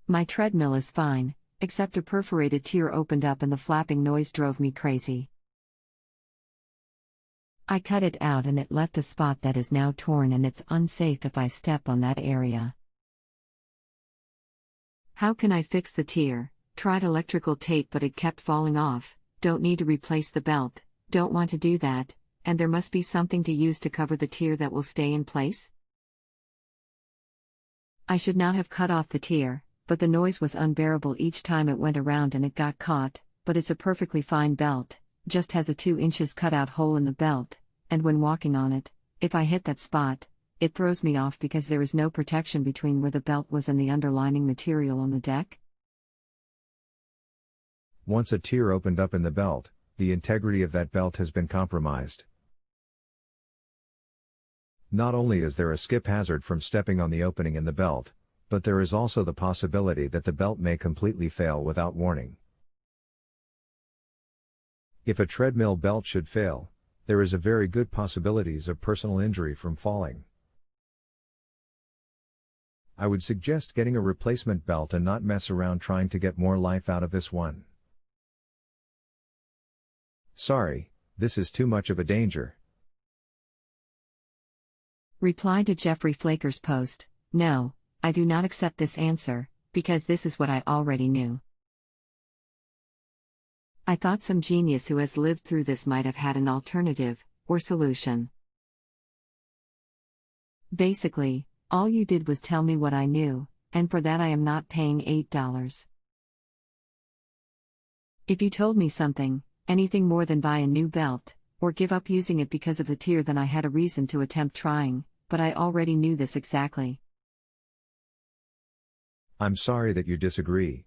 My treadmill is fine, except a perforated tear opened up and the flapping noise drove me crazy. I cut it out and it left a spot that is now torn and it's unsafe if I step on that area. How can I fix the tear? Tried electrical tape but it kept falling off. Don't need to replace the belt, don't want to do that, and there must be something to use to cover the tear that will stay in place? I should not have cut off the tear, but the noise was unbearable each time it went around and it got caught, but it's a perfectly fine belt, just has a 2 inches cutout hole in the belt, and when walking on it, if I hit that spot, it throws me off because there is no protection between where the belt was and the underlining material on the deck. Once a tear opened up in the belt, the integrity of that belt has been compromised. Not only is there a skip hazard from stepping on the opening in the belt, but there is also the possibility that the belt may completely fail without warning. If a treadmill belt should fail, there is a very good possibilities of personal injury from falling. I would suggest getting a replacement belt and not mess around trying to get more life out of this one. Sorry, this is too much of a danger. Reply to Jeffrey Flaker's post: No, I do not accept this answer, because this is what I already knew. I thought some genius who has lived through this might have had an alternative, or solution. Basically, all you did was tell me what I knew, and for that I am not paying $8. If you told me something, anything more than buy a new belt, or give up using it because of the tear, then I had a reason to attempt trying, but I already knew this exactly. I'm sorry that you disagree.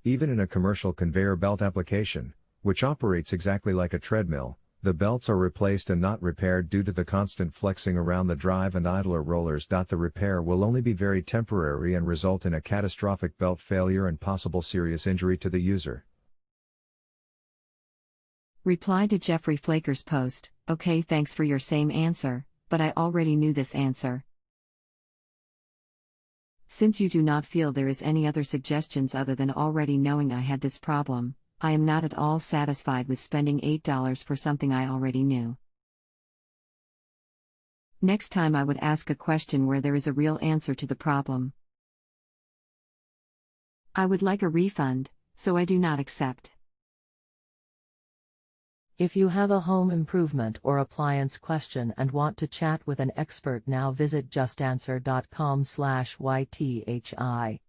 Even in a commercial conveyor belt application, which operates exactly like a treadmill, the belts are replaced and not repaired due to the constant flexing around the drive and idler rollers. The repair will only be very temporary and result in a catastrophic belt failure and possible serious injury to the user. Reply to Jeffrey Flaker's post: Okay, thanks for your same answer, but I already knew this answer. Since you do not feel there is any other suggestions other than already knowing I had this problem, I am not at all satisfied with spending $8 for something I already knew. Next time I would ask a question where there is a real answer to the problem. I would like a refund, so I do not accept. If you have a home improvement or appliance question and want to chat with an expert now, visit JustAnswer.com/YTHI.